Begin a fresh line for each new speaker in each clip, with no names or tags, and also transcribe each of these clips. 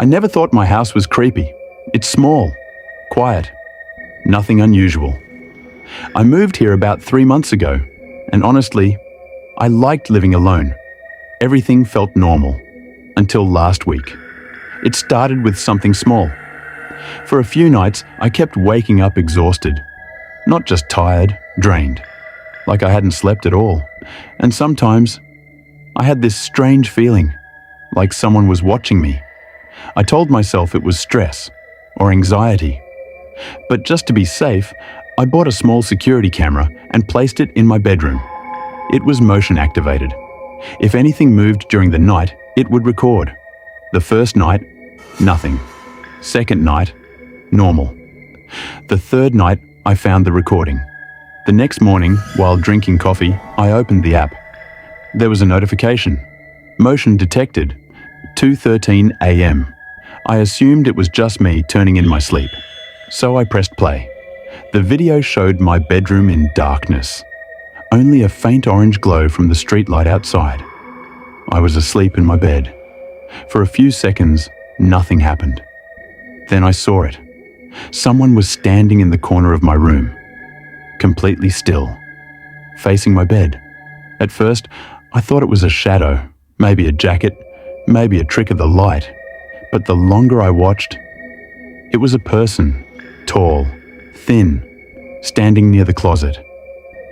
I never thought my house was creepy. It's small, quiet, nothing unusual. I moved here about 3 months ago, and honestly, I liked living alone. Everything felt normal, until last week. It started with something small. For a few nights, I kept waking up exhausted. Not just tired, drained, like I hadn't slept at all. And sometimes, I had this strange feeling, like someone was watching me. I told myself it was stress or anxiety. But just to be safe, I bought a small security camera and placed it in my bedroom. It was motion activated. If anything moved during the night, it would record. The first night, nothing. Second night, normal. The third night, I found the recording. The next morning, while drinking coffee, I opened the app. There was a notification. Motion detected. 2:13 a.m. I assumed it was just me turning in my sleep. So I pressed play. The video showed my bedroom in darkness. Only a faint orange glow from the streetlight outside. I was asleep in my bed. For a few seconds, nothing happened. Then I saw it. Someone was standing in the corner of my room, completely still, facing my bed. At first, I thought it was a shadow, maybe a jacket, maybe a trick of the light. But the longer I watched, it was a person, tall, thin, standing near the closet.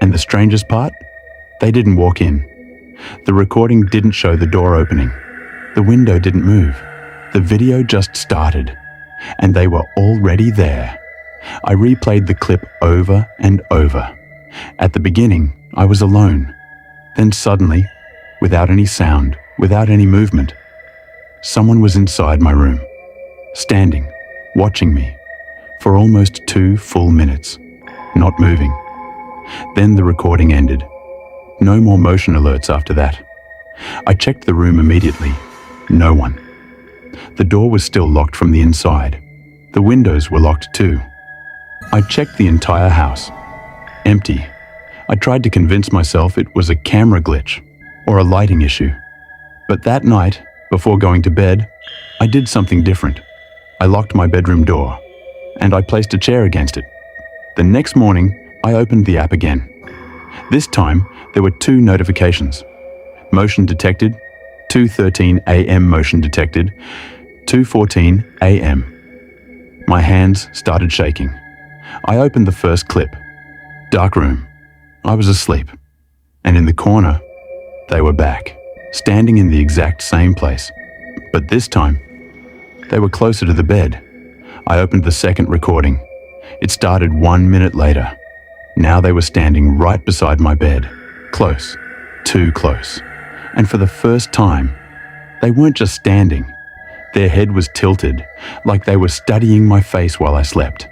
And the strangest part? They didn't walk in. The recording didn't show the door opening. The window didn't move. The video just started, and they were already there. I replayed the clip over and over. At the beginning, I was alone. Then suddenly, without any sound, without any movement, someone was inside my room, standing, watching me, for almost 2 full minutes, not moving. Then the recording ended. No more motion alerts after that. I checked the room immediately. No one. The door was still locked from the inside. The windows were locked too. I checked the entire house. Empty. I tried to convince myself it was a camera glitch or a lighting issue. But that night, before going to bed, I did something different. I locked my bedroom door, and I placed a chair against it. The next morning, I opened the app again. This time, there were 2 notifications. Motion detected, 2:13 a.m. motion detected, 2:14 a.m. My hands started shaking. I opened the first clip. Dark room. I was asleep. And in the corner, they were back, standing in the exact same place. But this time, they were closer to the bed. I opened the second recording. It started 1 minute later. Now they were standing right beside my bed. Close. Too close. And for the first time, they weren't just standing. Their head was tilted, like they were studying my face while I slept.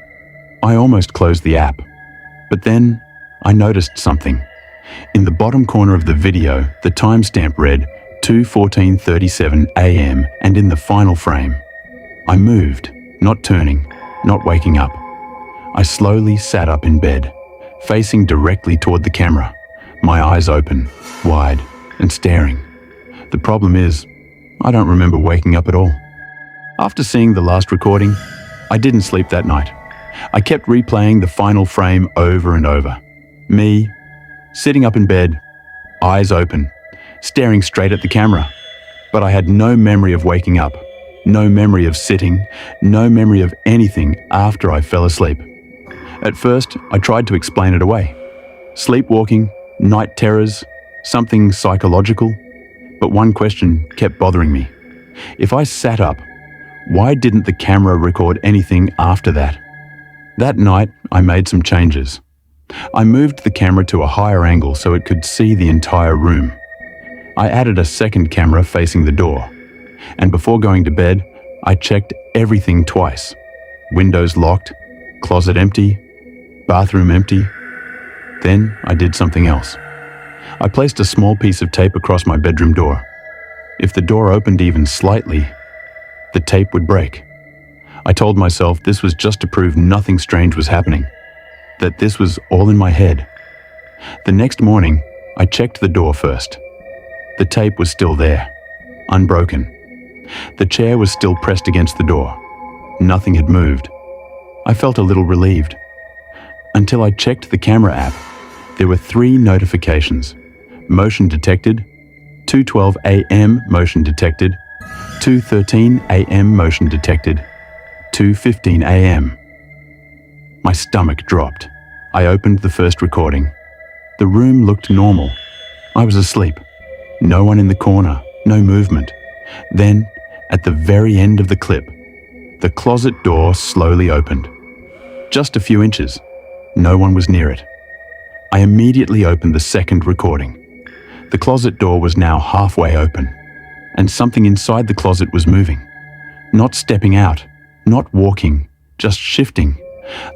I almost closed the app. But then, I noticed something. In the bottom corner of the video, the timestamp read 2:14:37 a.m. and in the final frame. I moved, not turning, not waking up. I slowly sat up in bed, facing directly toward the camera, my eyes open, wide, and staring. The problem is, I don't remember waking up at all. After seeing the last recording, I didn't sleep that night. I kept replaying the final frame over and over. Me, sitting up in bed, eyes open, staring straight at the camera. But I had no memory of waking up, no memory of sitting, no memory of anything after I fell asleep. At first, I tried to explain it away. Sleepwalking, night terrors, something psychological. But one question kept bothering me. If I sat up, why didn't the camera record anything after that? That night, I made some changes. I moved the camera to a higher angle so it could see the entire room. I added a second camera facing the door. And before going to bed, I checked everything twice. Windows locked, closet empty, bathroom empty. Then I did something else. I placed a small piece of tape across my bedroom door. If the door opened even slightly, the tape would break. I told myself this was just to prove nothing strange was happening, that this was all in my head. The next morning, I checked the door first. The tape was still there, unbroken. The chair was still pressed against the door. Nothing had moved. I felt a little relieved. Until I checked the camera app, there were 3 notifications. Motion detected, 2:12 a.m. motion detected, 2:13 a.m. motion detected, 2:15 a.m. My stomach dropped. I opened the first recording. The room looked normal. I was asleep. No one in the corner, no movement. Then, at the very end of the clip, the closet door slowly opened. Just a few inches. No one was near it. I immediately opened the second recording. The closet door was now halfway open, and something inside the closet was moving. Not stepping out, not walking, just shifting,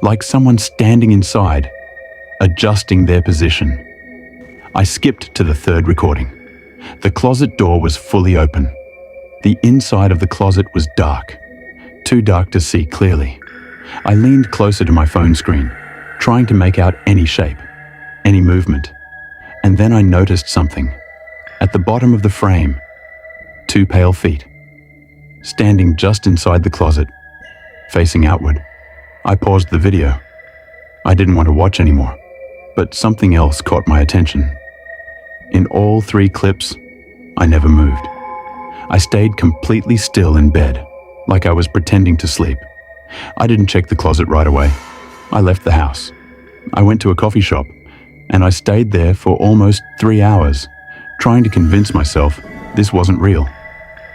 like someone standing inside, adjusting their position. I skipped to the third recording. The closet door was fully open. The inside of the closet was dark, too dark to see clearly. I leaned closer to my phone screen, trying to make out any shape, any movement. And then I noticed something. At the bottom of the frame, 2 pale feet, standing just inside the closet, facing outward. I paused the video. I didn't want to watch anymore, but something else caught my attention. In all 3 clips, I never moved. I stayed completely still in bed, like I was pretending to sleep. I didn't check the closet right away. I left the house. I went to a coffee shop, and I stayed there for almost 3 hours, trying to convince myself this wasn't real.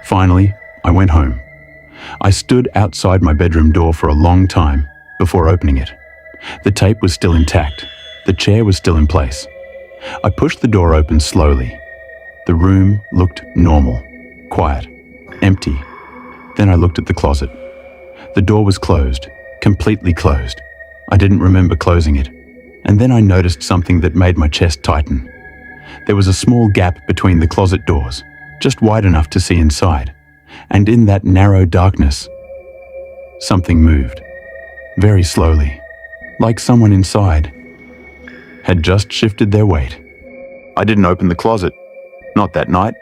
Finally, I went home. I stood outside my bedroom door for a long time before opening it. The tape was still intact. The chair was still in place. I pushed the door open slowly. The room looked normal, quiet, empty. Then I looked at the closet. The door was closed, completely closed. I didn't remember closing it. And then I noticed something that made my chest tighten. There was a small gap between the closet doors, just wide enough to see inside. And in that narrow darkness, something moved, very slowly, like someone inside had just shifted their weight. I didn't open the closet, not that night.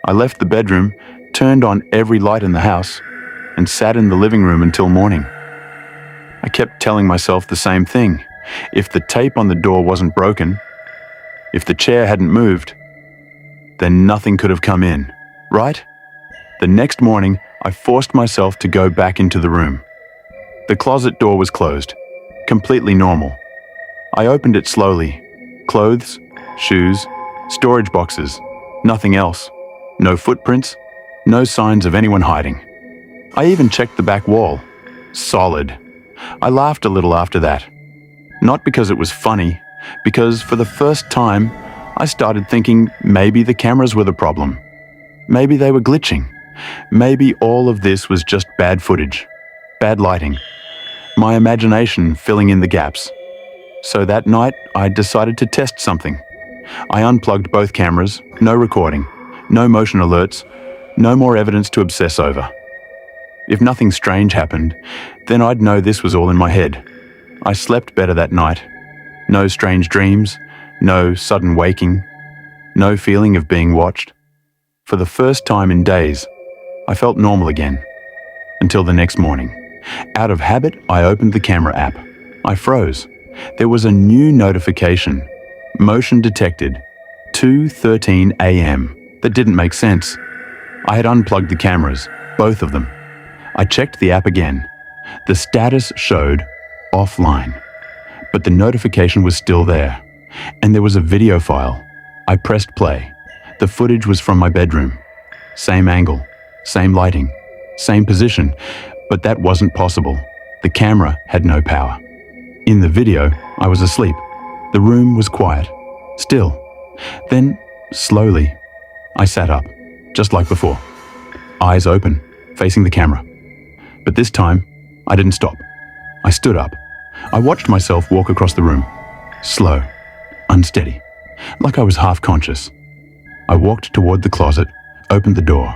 I left the bedroom, turned on every light in the house, and sat in the living room until morning. I kept telling myself the same thing. If the tape on the door wasn't broken, if the chair hadn't moved, then nothing could have come in, right? The next morning, I forced myself to go back into the room. The closet door was closed, completely normal. I opened it slowly. Clothes, shoes, storage boxes, nothing else. No footprints, no signs of anyone hiding. I even checked the back wall. Solid. I laughed a little after that. Not because it was funny, because for the first time, I started thinking maybe the cameras were the problem. Maybe they were glitching. Maybe all of this was just bad footage, bad lighting, my imagination filling in the gaps. So that night, I decided to test something. I unplugged both cameras, no recording, no motion alerts, no more evidence to obsess over. If nothing strange happened, then I'd know this was all in my head. I slept better that night. No strange dreams, no sudden waking, no feeling of being watched. For the first time in days, I felt normal again. Until the next morning. Out of habit, I opened the camera app. I froze. There was a new notification. Motion detected. 2:13 a.m. That didn't make sense. I had unplugged the cameras, both of them. I checked the app again. The status showed offline, but the notification was still there, and there was a video file. I pressed play. The footage was from my bedroom. Same angle, same lighting, same position, but that wasn't possible. The camera had no power. In the video, I was asleep. The room was quiet, still. Then, slowly, I sat up, just like before. Eyes open, facing the camera. But this time, I didn't stop. I stood up. I watched myself walk across the room. Slow, unsteady, like I was half conscious. I walked toward the closet, opened the door,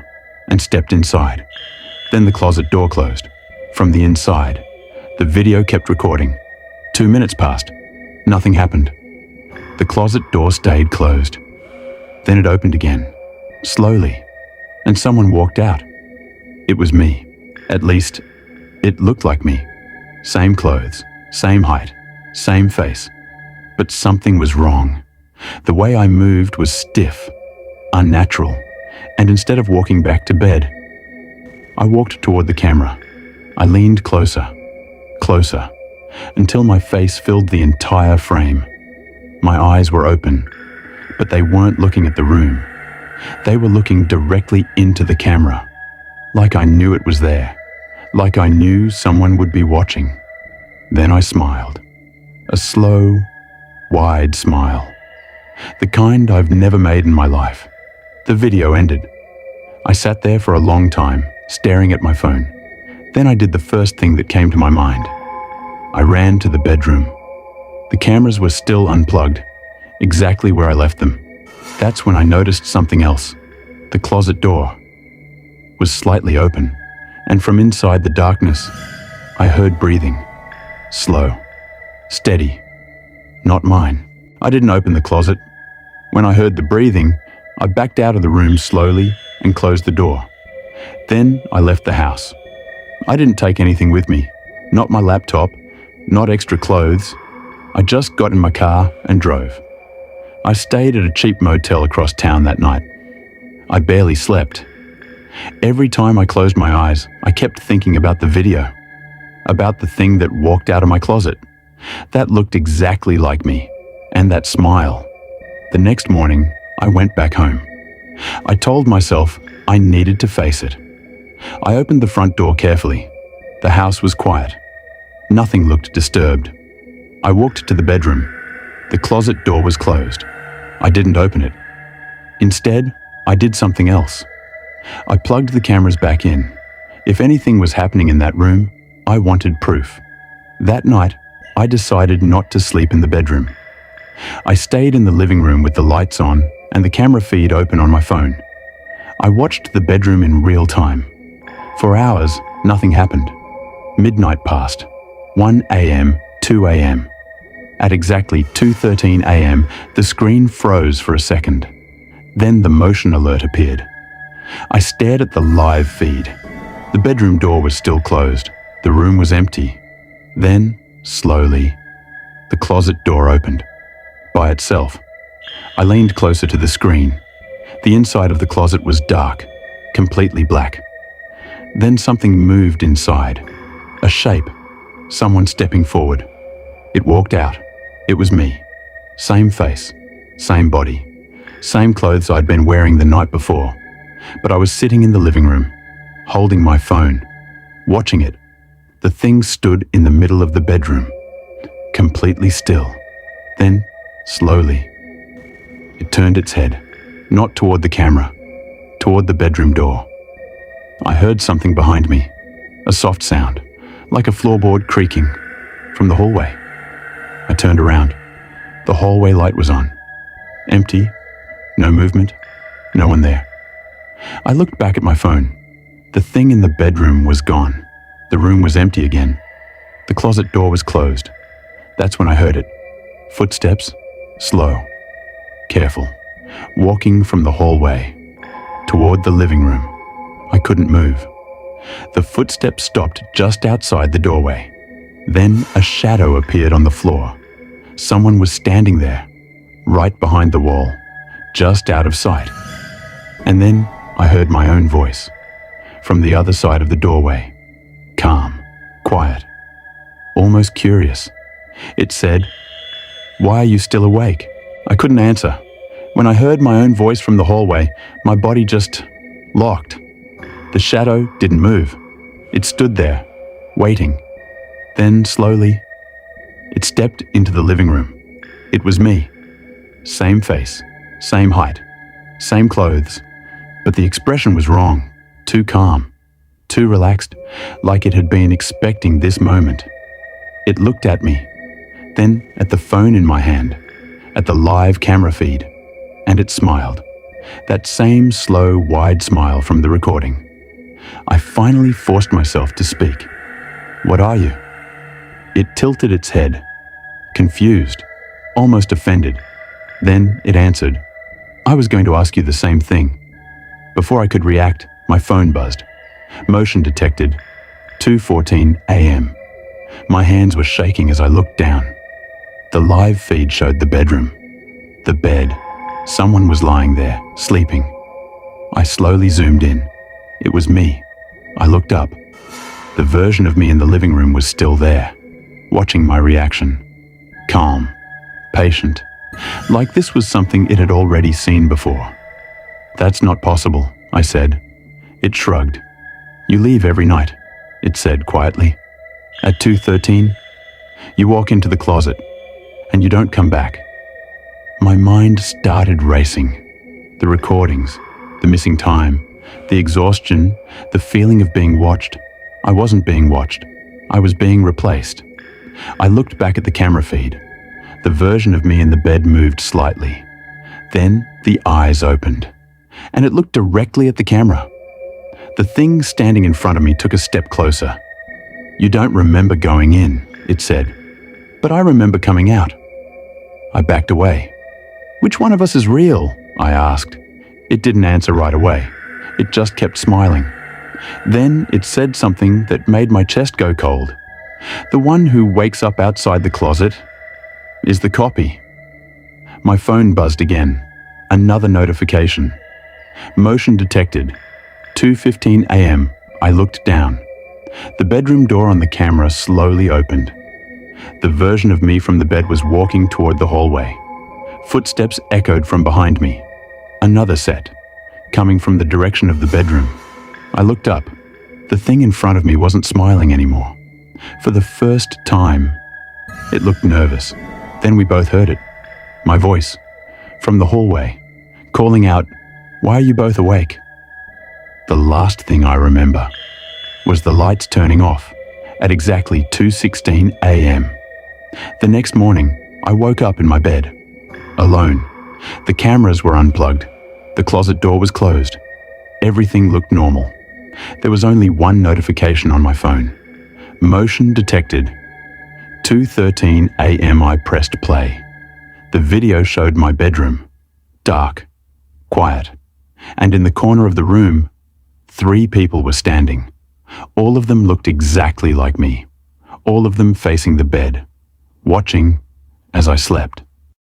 and stepped inside. Then the closet door closed. From the inside, the video kept recording. 2 minutes passed. Nothing happened. The closet door stayed closed. Then it opened again, slowly, and someone walked out. It was me. At least, it looked like me. Same clothes, same height, same face. But something was wrong. The way I moved was stiff, unnatural, and instead of walking back to bed, I walked toward the camera. I leaned closer, closer, until my face filled the entire frame. My eyes were open, but they weren't looking at the room. They were looking directly into the camera, like I knew it was there, like I knew someone would be watching. Then I smiled, a slow, wide smile, the kind I've never made in my life. The video ended. I sat there for a long time, staring at my phone. Then I did the first thing that came to my mind. I ran to the bedroom. The cameras were still unplugged, exactly where I left them. That's when I noticed something else. The closet door was slightly open, and from inside the darkness, I heard breathing. Slow, steady, not mine. I didn't open the closet. When I heard the breathing, I backed out of the room slowly and closed the door. Then I left the house. I didn't take anything with me, not my laptop, not extra clothes. I just got in my car and drove. I stayed at a cheap motel across town that night. I barely slept. Every time I closed my eyes, I kept thinking about the video, about the thing that walked out of my closet. That looked exactly like me, and that smile. The next morning, I went back home. I told myself I needed to face it. I opened the front door carefully. The house was quiet. Nothing looked disturbed. I walked to the bedroom. The closet door was closed. I didn't open it. Instead, I did something else. I plugged the cameras back in. If anything was happening in that room, I wanted proof. That night, I decided not to sleep in the bedroom. I stayed in the living room with the lights on and the camera feed open on my phone. I watched the bedroom in real time. For hours, nothing happened. Midnight passed. 1 a.m., 2 a.m. At exactly 2:13 a.m., the screen froze for a second. Then the motion alert appeared. I stared at the live feed. The bedroom door was still closed. The room was empty. Then, slowly, the closet door opened. By itself. I leaned closer to the screen. The inside of the closet was dark, completely black. Then something moved inside. A shape. Someone stepping forward. It walked out. It was me. Same face, same body, same clothes I'd been wearing the night before. But I was sitting in the living room, holding my phone, watching it. The thing stood in the middle of the bedroom, completely still. Then, slowly, it turned its head, not toward the camera, toward the bedroom door. I heard something behind me, a soft sound, like a floorboard creaking, from the hallway. I turned around. The hallway light was on. Empty, no movement, no one there. I looked back at my phone. The thing in the bedroom was gone. The room was empty again. The closet door was closed. That's when I heard it. Footsteps, slow, careful, walking from the hallway toward the living room. I couldn't move. The footsteps stopped just outside the doorway. Then a shadow appeared on the floor. Someone was standing there, right behind the wall, just out of sight. And then I heard my own voice, from the other side of the doorway. Calm, quiet, almost curious. It said, "Why are you still awake?" I couldn't answer. When I heard my own voice from the hallway, my body just locked. The shadow didn't move. It stood there, waiting. Then, slowly, it stepped into the living room. It was me. Same face, same height, same clothes. But the expression was wrong. Too calm, too relaxed, like it had been expecting this moment. It looked at me, then at the phone in my hand, at the live camera feed, and it smiled. That same slow, wide smile from the recording. I finally forced myself to speak. "What are you?" It tilted its head, confused, almost offended. Then it answered, "I was going to ask you the same thing." Before I could react, my phone buzzed. Motion detected. 2:14 a.m. My hands were shaking as I looked down. The live feed showed the bedroom. The bed. Someone was lying there, sleeping. I slowly zoomed in. It was me. I looked up. The version of me in the living room was still there, watching my reaction. Calm, patient, like this was something it had already seen before. "That's not possible," I said. It shrugged. "You leave every night," it said quietly. "At 2:13, you walk into the closet, and you don't come back." My mind started racing. The recordings, the missing time, the exhaustion, the feeling of being watched. I wasn't being watched. I was being replaced. I looked back at the camera feed. The version of me in the bed moved slightly. Then the eyes opened, and it looked directly at the camera. The thing standing in front of me took a step closer. "You don't remember going in," it said, "but I remember coming out." I backed away. "Which one of us is real?" I asked. It didn't answer right away. It just kept smiling. Then it said something that made my chest go cold. "The one who wakes up outside the closet is the copy." My phone buzzed again. Another notification. Motion detected. 2:15 a.m. I looked down. The bedroom door on the camera slowly opened. The version of me from the bed was walking toward the hallway. Footsteps echoed from behind me. Another set, coming from the direction of the bedroom. I looked up. The thing in front of me wasn't smiling anymore. For the first time, it looked nervous. Then we both heard it. My voice, from the hallway, calling out, "Why are you both awake?" The last thing I remember was the lights turning off at exactly 2:16 a.m. The next morning, I woke up in my bed, alone. The cameras were unplugged. The closet door was closed. Everything looked normal. There was only one notification on my phone. Motion detected. 2:13 a.m. I pressed play. The video showed my bedroom. Dark, quiet, and in the corner of the room, 3 people were standing. All of them looked exactly like me. All of them facing the bed, watching as I slept.